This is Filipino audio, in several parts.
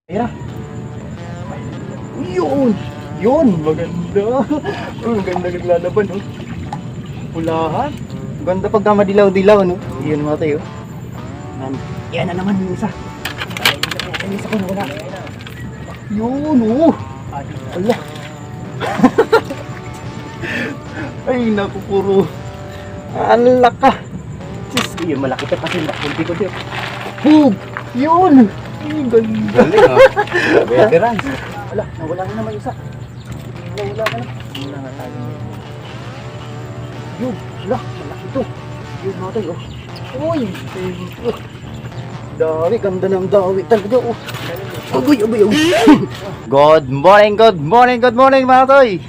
Ayan na. Yun! Yun! Maganda! Oh, maganda naglalaban, oh. Pulahan. Maganda pagka madilaw-dilaw, no? Yun mga tayo. Yan na naman yung isa. Yung isa ko na wala. Yun, oh! Ala! Ay, naku, puro. Ala ka! Sis, yun, malaki ka kasi nakunti ko dito. Hug! Yun! Ay, ganda! Galing ha. Veteran. Wala, nawala na naman isa. Nawala ka na. Nawala na tayo. Yun, wala, malaki to. Yun mga tayo, oh. Uy, oh. Dawi, ganda ng dawi talaga, oh. Agoy, agoy, agoy. Good morning mga toy.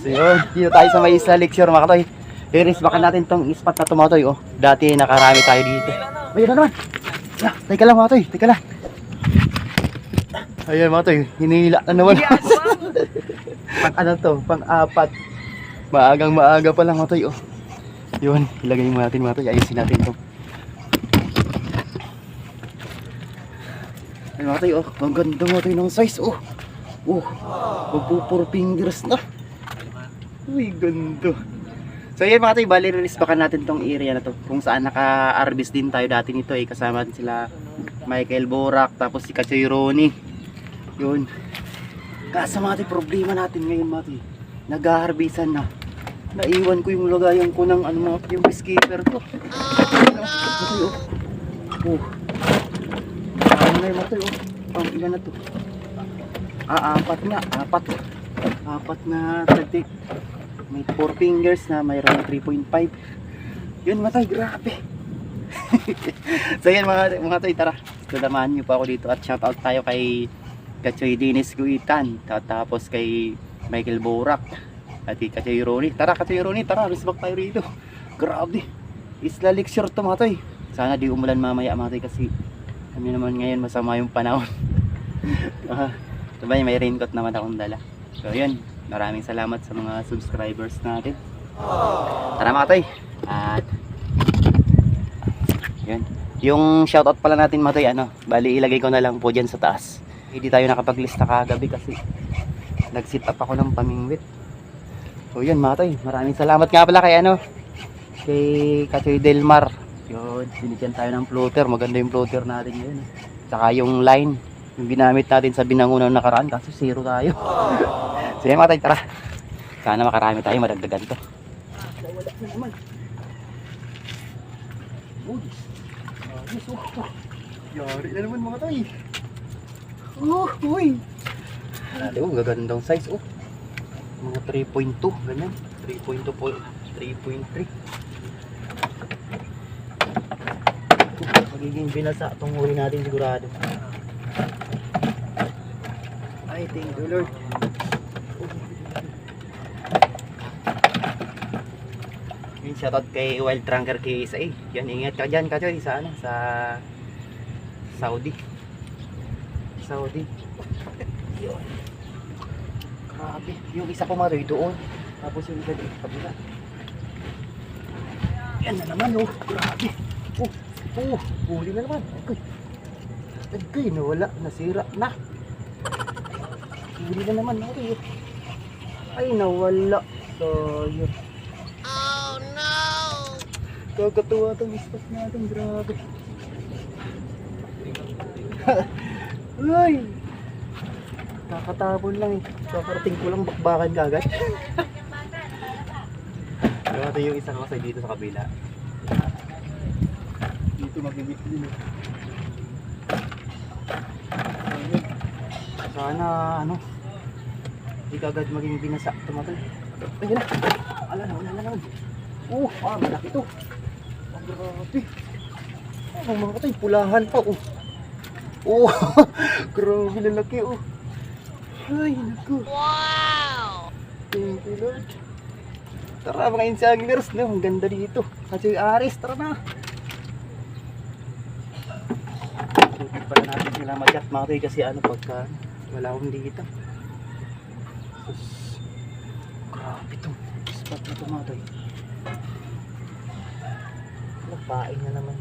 So yun, dito tayo sa may isla lecture mga toy. I-resbakan natin tong spot na to mga toy, oh. Dati nakarami tayo dito. Ayun na naman. Teka lang mga toy, teka lang. Ayan mga toy, hinihila na naman. Pang ano to, pang-apat. Maagang maaga pa lang mga toy, oh. Yun, ilagay mo natin mga toy, ayusin natin to. Ay mga toy, oh, ang ganda mga toy ng size, oh. Oh, magpo 4 fingers na. Uy, ganda. So yan mga toy, bali release baka natin tong area na to, kung saan naka-arbis din tayo dati nito, eh. Kasama din sila Michael Borak, tapos si Kachoy Ronnie. Yun. Kaso mga toy, problema natin ngayon mga toy, nag-aharbisan na. Naiwan ko yung lagayan ko ng ano mga yung skipper ko. Oh. Ano na yung mga toy, oh. Pang ilan na to? Apat na. Apat na tagtik. May 4 fingers na mayroon 3.5. Yun mga toy, grabe. So yan mga toy, tara. Samahan nyo pa ako dito at shoutout tayo kay Kachoy Dennis Guitan, tapos kay Michael Borak at kay Kachoy Ronnie. Tara Kachoy Ronnie, tara, resbak tayo rito. Grabe, isla lecture to mga toy. Sana di umulan mamaya mga toy kasi kami naman ngayon masama yung panahon. Sabay may raincoat naman akong dala. So yun, maraming salamat sa mga subscribers natin. Tara mga toy. At yun, yung shoutout pala natin mga toy, ano, bali ilagay ko na lang po dyan sa taas. Hindi tayo nakapaglista kagabi kasi nag-sit up ako ng pamingwit. So yun mga toy, maraming salamat nga pala kay ano, kay Kachoy Delmar. Yun, binigyan tayo ng floater. Maganda yung floater natin yun. Saka yung line, yung ginamit natin sa binangunang nakaraan, kaso zero tayo. So yan mga toy, tara. Sana makarami tayo, madagdagan to. Wala na naman. Uy, ayos, oh. Yari na naman mga toy. Uy. Ano, gagandang size, oh. Mga 3.2, ganyan. 3.2 po, 3.3. Magiging binasa itong huli natin sigurado. Ay, thank you Lord. Yung shoutout kay Wild Trunker KSA. Yan, ingat ka dyan Kachoy sa ano, sa Saudi. Yun. Grabe. Yung isa ko mga doon. Tapos yung isa dito kabila. Yan na naman, oh. Grabe. Huli na naman. Agay, nawala. Nasira na. Huli na naman. Ay, nawala. So, yun. Oh, no! Kakatuwa itong spot natin. Grabe. Uy! Kakatabon lang eh. Kakarating ko lang bakbakan kagad. Ito yung isang kasi dito sa kabila. Dito magigit din eh. Sana ano, hindi kagad maging binasa. Tumatay. Ayun na. Wala na. Malaki to. Ang grabe. Ang mga katay, pulahan pa oh. Grabe na laki oh. Ay, naku. Wow! Thank you Lord. Tara mga insaglers, no? Ang ganda dito. Kasi Aris, tara na. Hindi pala natin sila mag-chat mga toy kasi ano pagka wala akong dito. Grabe itong spot na ito mga toy. Napain na naman.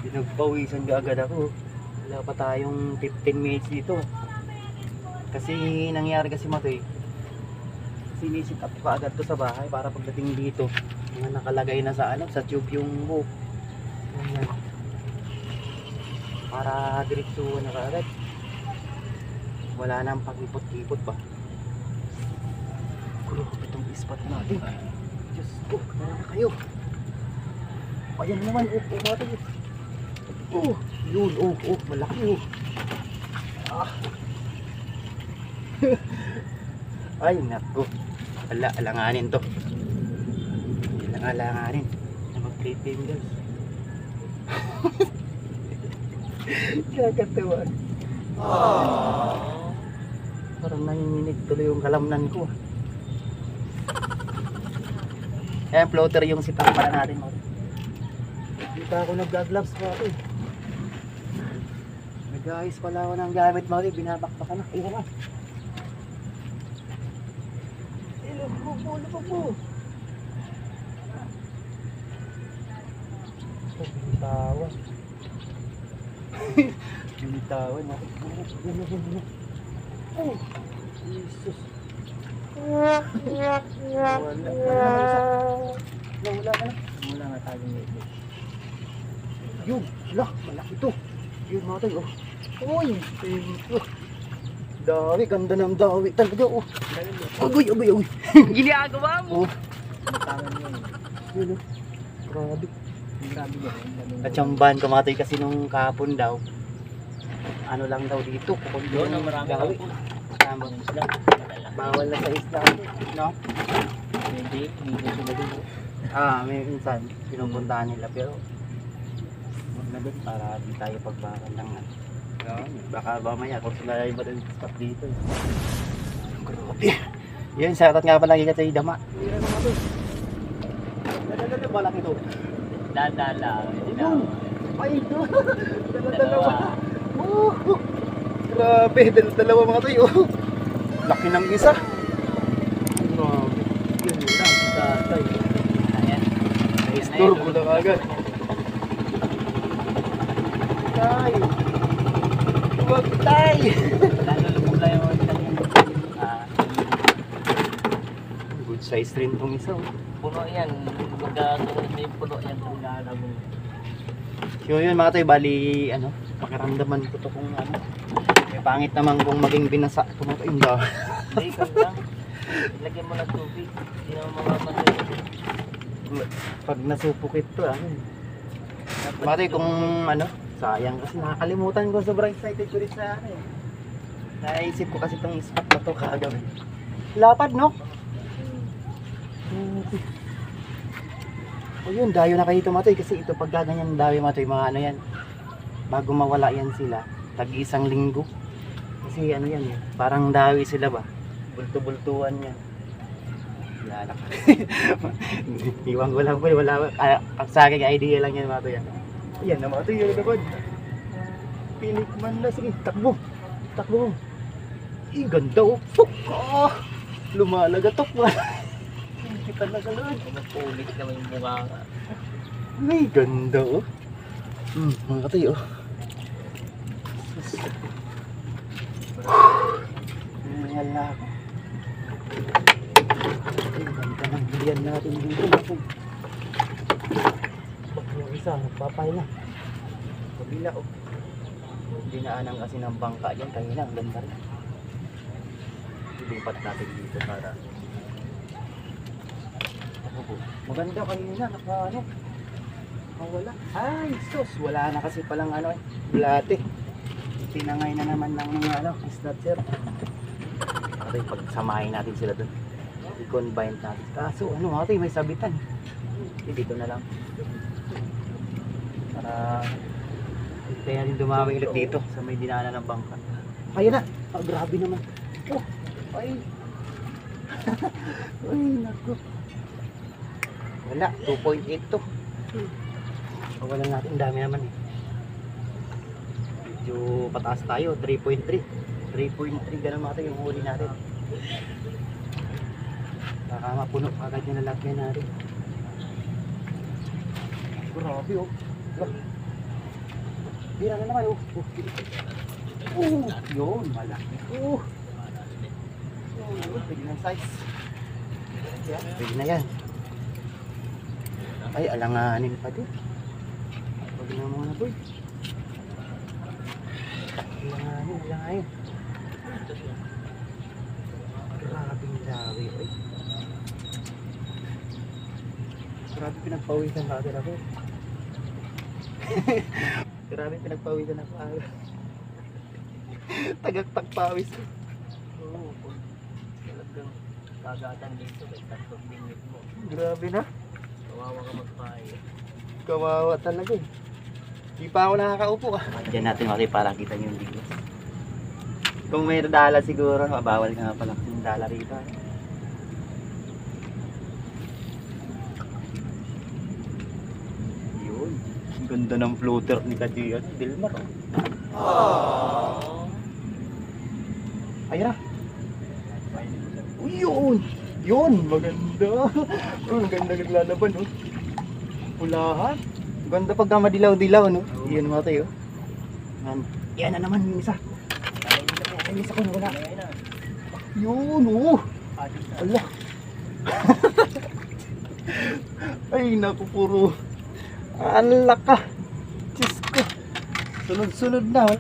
Pinagpawisan ka agad ako. Wala pa tayong 15 minutes dito. Kasi nangyari kasi Matoy, sinisit up pa agad to sa bahay para pagdating dito, mga nakalagay na sa ano, sa tube yung hook. Ayan. Para diretsuhan na kaagad. Wala nang pag-ipot-ipot pa. Grabe itong spot natin. Diyos ko, tara na kayo. Ayan naman, natin. Yun, malaki Ah. Ay, naku. Alanganin to. Alanganin. Na mag-3 fingers. Kakatawa. Parang nanginginig tuloy yung kalamnan ko. Ayan, floater yung sitang para natin. Hindi pa ako nag-gloves pa ako. Nag-ayos pala ako ng gamit mo. Binabakbak ka na. Iwan na. Lupo. Bitawan. Bitawan. Oh, Jesus. Wala ka na. Wala nga tayong medyo. Yun, malaki to. Yun mga tayo. Uy, dawi, ganda ng dawi talaga. Agoy. Ginagawa mo. Yun, grabe. Katsambahan kamatay kasi nung kahapon daw. Ano lang daw dito. Doon ang marami dawi. Tamang isla. Bawal na sa isla. No? Hindi sila dito. May minsan pinupuntahan nila pero huwag na din para di tayo pagbakan ng ano. Baka mamaya kung sila yung madaling spot dito. Grabe. Yun, shoutout nga pala kay Katay Dama. Yan mga to. Balak ito. Dadala. Ay, dalawa. Grabe, dalawa mga to. Laki ng isa. Grabe. Yun lang, si tatay. Ayan. Istorbo na agad. Tay! Huwag tay! Lalo lumula yung isla niya. Good size rin itong isa. Puno yan. Magkakaroon na yung puno yan. Ang lalabong. So yun mga tayo, bali pakiramdaman ko to kung ano. May pangit naman kung maging binasa. Pumunta yung daw. Hindi, kami lang. Lagyan mo ng tubig. Hindi naman mamamatay. Pag nasupukit to mga tayo kung sayang kasi nakakalimutan ko, sobrang excited ko rin sa naisip ko kasi itong spot na to kaagad. Lapad no? O yun, dayo na kayo tumatoy kasi ito pag gaganyan dayo matoy mga yan bago mawala yan sila tag-isang linggo kasi yan parang dawi sila ba, bulto-bultuan yan. Wala ka. Iwan ko lang po, wala sa akin idea lang yan matoy yan. Yan na matoy yun naman. Pinikman na, sige takbo ganda Fuk! Lumalagatok ba? Kita na sa loob. Mapulit naman yung bunga. Ay, ganda mga katay Nangyal na ako. Ay, ganda ng bilian natin dito. Yung isa, nagpapahinga. Kabila dinaanan kasi ng bangka dyan. Kanina, ang ganda rin. Ilipat natin dito para maganda kanina, nakawala. Ay, sus, wala na kasi palang bulate. Tinangay na naman ng mga snatcher. Ate, pagsamahin natin sila dun. I-combine natin. Kaso, ate, may sabitan. Dito na lang. Para kaya natin dumawing ulit dito sa may dinaanan ng bangka. Kaya na! Grabe naman. Ay! Ay, naku. Wala, 2.8 to. Wala natin, dami naman Medyo pataas tayo, 3.3. 3.3, ganun mga tayo yung huli natin. Baka mapuno agad yung lalagyan natin. Grabe Bira na naman, oh. Yun, malaki. Pwede ng size. Pwede na yan. Ay, alanganin pa din. Pwede na muna, boy. Alanganin. Grabing lawi, oy. Grabe pinagpawisan natin ako. Grabe pinagpawisan ako. Tagaktak pawis. Oo, kung talagang kagatan dito, may 3 minutes mo. Grabe na. Kawawa ka magpayo. Kawawa talaga eh. Di pa ako nakakaupo ah. Diyan natin makipalakita niyo yung digos. Kung may dala siguro, mabawal ka nga pala yung dala rito. Yun. Ang ganda ng floater ni Kadian. Dilmar oh. Ayun na. Uy, yun. Yun, maganda. Ang ganda naglalaban oh. Pulahan. Ganda pagka madilaw-dilaw no. Iyan mga tayo. Yan na naman yung isa. Yung isa ko na wala. Yun oh. Ala. Ay naku, puro ala ka. Diyos ko. Sunod-sunod na.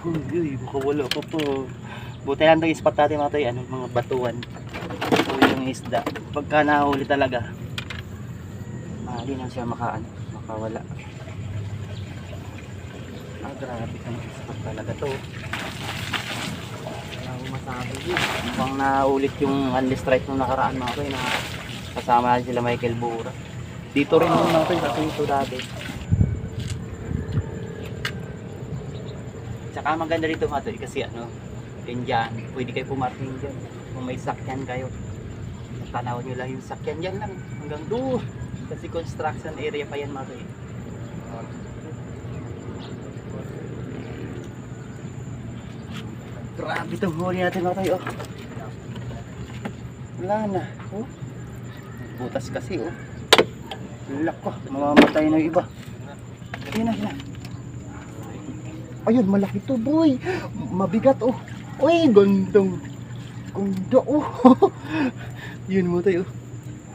Uy, baka wala pa po. Buti lang yung spot natin mga tayo. Mga batuan. Ito yung isda. Pagka nahuli talaga, hindi na siya makawala. Grabe kang spot talaga to. Wala akong masabi yun. Mukhang naulit yung unli strike nung nakaraan mga tayo na kasama sila Michael Bura. Dito rin yung mga tayo kasi ito dati. Tsaka maganda rito mga tayo kasi yun dyan, pwede kayo pumarking dyan. Kung may sakyan kayo, tanaw nyo lang yung sakyan dyan lang hanggang doon. Kasi construction area pa yan mga tayo. Grabe itong huli natin mga tayo. Wala na. Oh. Butas kasi oh. Lak ko. Mamamatay na yung iba. Ayun na. Ayun, malaki to boy. Mabigat oh. Uy, gandang. Ganda oh. Yun mo tayo.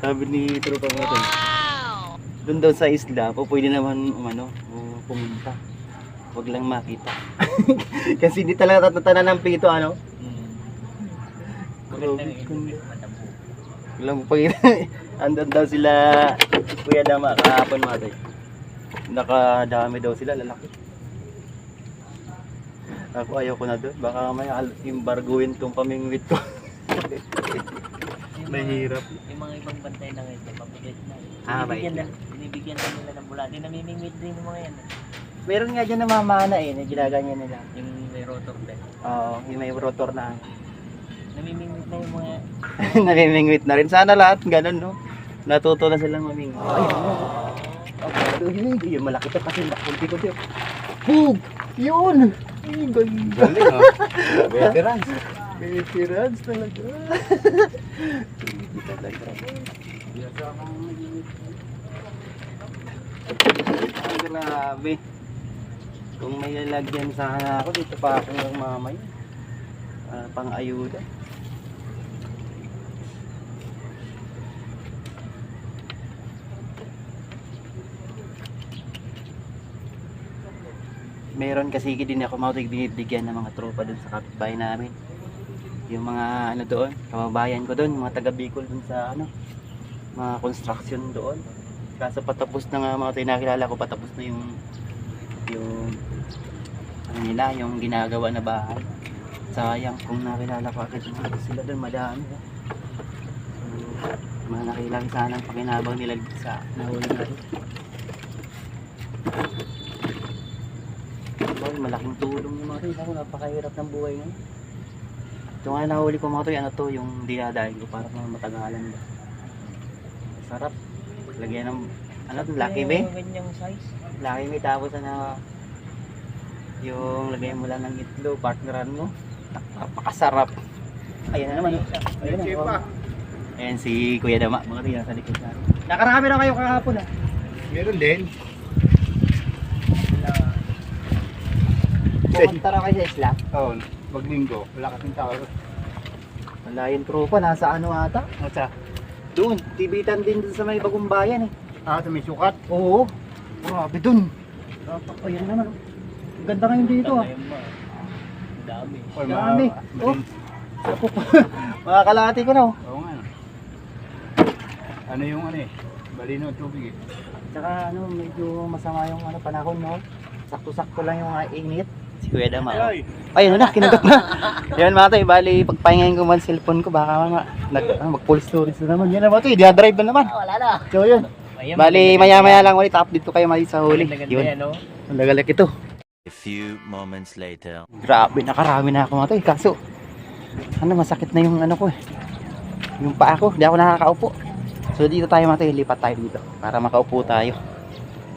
Sabi ni tropa mo tayo. Doon daw sa isla, pwede naman pumunta. Huwag lang makita. Kasi hindi talaga tatatanan ng pito, Walang pagkita. Andun daw sila, Kuya Dama, kahapon mga tayo. Nakadami daw sila, lalaki. Ako ayoko na doon. Baka may embargoin tong pamingwit ko. Mahirap. Yung mga ibang bantay na ngayon, mabigat na. Binibigyan na nila ng bula. Di namimingwit din yung mga yan. Meron nga dyan na mamana na ginaganyan nila. Yung may rotor din. Oo, yung may rotor na. Namimingwit na yung mga... Namimingwit na rin. Sana lahat ganun, no? Natuto na silang mamingwit. Ayun, yung malaki to kasi kunti-kunti. Pug! Yun! Ay, ganda. Galing oh. Veterans. Veterans talaga. Hindi talaga. Ang grabe. Kung may lalagyan sana ako, dito pa ako ng mamay. Pang ayuda. Meron kasi din ako binibigyan ng mga tropa dun sa kapitbahay namin. Yung mga doon, kababayan ko doon, mga taga Bicol dun sa mga construction doon. Kaso patapos na nga mga tinakilala ko, patapos na yung nila, yung ginagawa na bahay. Sayang kung nakilala ko agad sila doon, madami. Mga nakilang sana ang pakinabang nila sa nahuli natin. Malaking tulong yung mga ito. Napakahirap ng buhay ngayon. Ito nga nahuli ko mga ito, yung dinadahin ko para matagalan ba. Sarap. Lagyan ng Lucky May. Ganyang size. Lucky May, tapos yung lagyan mo lang ng itlog, partneran mo. Napakasarap. Ayan na naman. Ayan na. Ayan si Kuya Dama, mga ito sa likod natin. Nakarami na kayo kahapon Meron din. Pumunta na kayo sa isla. Oo, maglinggo. Wala kasing tao. Wala yung tropa, nasa ano ata? Masa? Doon, tibitan din dun sa may bagong bayan eh. Ah, sa may sukat. Oo. Grabe dun. Ayan naman. Ang ganda ngayon dito ah. Ang dami. Oy, Dami. Oh. Mga kalahati ko na oh. Oo nga. Ano yung ano eh? Balino ang tubig eh. Tsaka ano, medyo masama yung ano, panahon no. Sakto-sakto lang yung init. Si Kuya Dama. Ay! Ayun na, kinagat na. Yan mga tayo, bali pagpahingayin ko man cellphone ko, baka mag-full storage na naman. Yan na mga tayo, dinadrive na naman. Wala na. So yun. Bali maya-maya lang ulit, update ko kayo mali sa huli. Yun. Ano? Ang lagalak ito. A few moments later. Grabe, nakarami na ako mga tayo. Kaso, ano, masakit na yung ano ko eh. Yung paa ko, di ako nakakaupo. So dito tayo mga tayo, lipat tayo dito. Para makaupo tayo.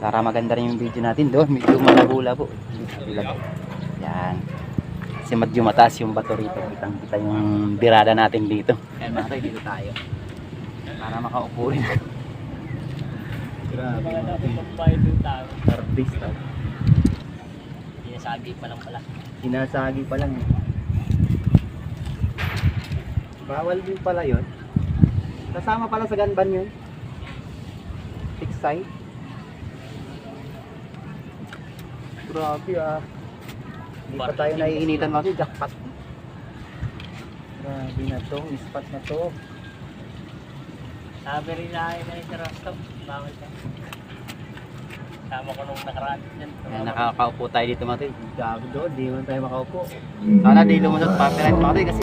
Para maganda rin yung video natin doon. Medyo malabo-labo. Yan. Kasi medyo mataas yung bato rito. Kitang-kita yung birada natin dito. Yan mga tayo, dito tayo. Para makaupo rin. Grabe Mga mga tayo. napapapay ng tao. Tarbis tayo. Sinasagi pa lang pala. Sinasagi pa lang eh. Bawal din pala yun. Kasama pala sa ganban yun. Fixed side. Grabe ah. Hindi pa tayo naiinitan mga jackpot. Grabe na to. Spot na to. Sabi rin na akin na si Rosto. Bawal ka. Sama ko nung nakaraan dyan. Ayan, nakakaupo tayo dito mga tayo. Gago doon. Di man tayo makaupo. Sana di lumusot copyright mga tayo kasi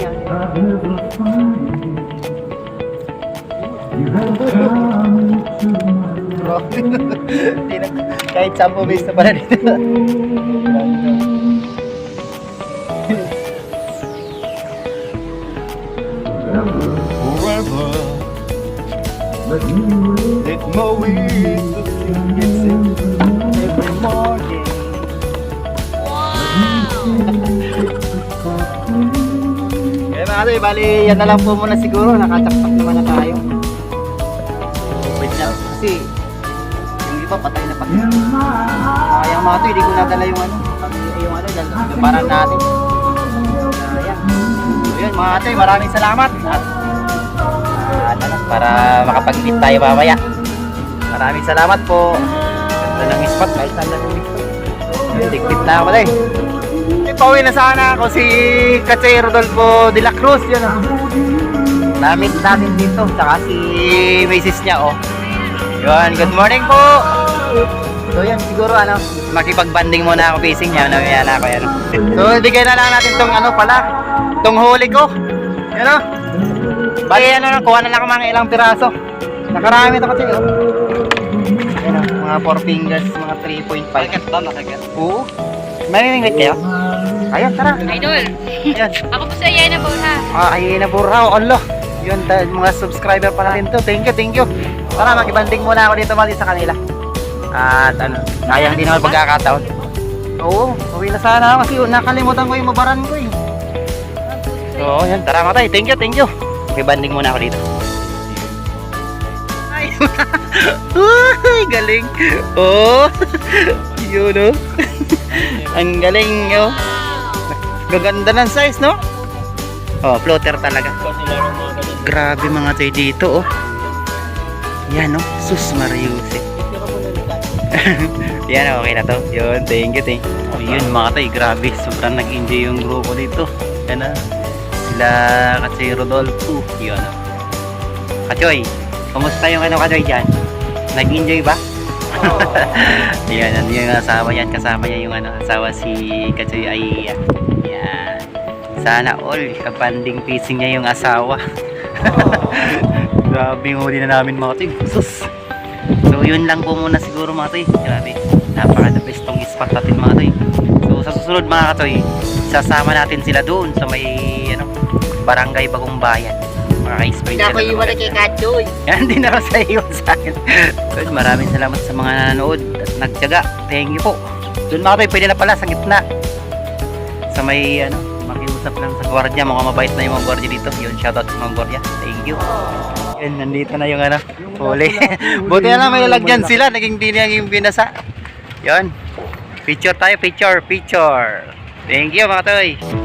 kahit 10 base na pala dito. Forever. Let my wings Every morning. Kaya mga tayo, bali yan na lang po muna siguro. Nakachakpak naman na tayo. Wait lang. Kasi yung iba patay na patay. Sayang mga tayo, hindi ko nadala yung ano. Yung ano, yung parang natin. Sayang. So yun mga tayo, maraming salamat. At ano lang, para makapag-edit tayo mamaya. Maraming salamat po. Ganda ng spot kahit saan lang yung spot. Dikit na ako tayo. Pauwi na sana ako si Katse Rodolfo de la Cruz. Yun ah. Namit natin dito. Saka si Mrs. niya oh. Yun, good morning po. So yan, siguro ano, makipag-banding muna ako fishing niya. Namiyala ko yan. So ibigay na lang natin tong ano pala. Tong huli ko. Yan oh. Bali ano lang, kuha na lang ako mga ilang piraso. Nakarami ito kasi oh. Yan oh, mga 4 fingers, mga 3.5. Makagat ba? Makagat? Oo. May mimingwit kayo? Ayun, tara. Idol, Yan. ako po sa Yana Borja. Ayun na Burao. Allah. Yun, mga subscriber pa natin to. Thank you, thank you. Tara, makibanding muna ako dito mali sa kanila. At ano, sayang din naman pagkakataon. Oo, uwi na sana ako kasi nakalimutan ko yung mabaran ko eh. So, yan. Tara matay. Thank you, thank you. Makibanding muna ako dito. Ay, Uy, galing. Oh, yun oh. Ang galing oh. Gaganda ng size no? Oh, floater talaga. Kasi lang yung mga ganyan. Grabe mga tayo dito oh. Yan oh, sus Mariuse. Yan okay na to. Yun, thank you, thank you. Oh, yun mga tayo, grabe. Sobrang nag-enjoy yung grupo dito. Yan ah. Sila kasi Rodolfo. Yun oh. Kachoy, kumusta yung ano Kachoy dyan? Nag-enjoy ba? Yan, ano yung asawa yan. Kasama niya yung ano, asawa si Kachoy ay yan. Sana all kabanding fishing niya yung asawa. Grabe yung huli na namin mga tayo. Sus. So yun lang po muna siguro mga tayo. Grabe. Napaka the best tong spot natin mga tayo. So sa susunod mga katoy, sasama natin sila doon sa may ano, Barangay Bagong Bayan. Makaka-explain sila. Ako iwan na kay Kachoy. Yan din ako sa iyo sa akin. So, maraming salamat sa mga nanonood at nagtiyaga. Thank you po. Doon mga tayo, pwede na pala sa gitna. Sa may ano, makiusap lang sa gwardiya. Mga mabait na yung mga gwardiya dito. Yun, shoutout sa mga gwardiya. Thank you. Yan, nandito na yung ano, huli. Buti na lang may lalagyan sila. Naging di na yung binasa. Yun. Picture tayo, picture. Thank you mga toy.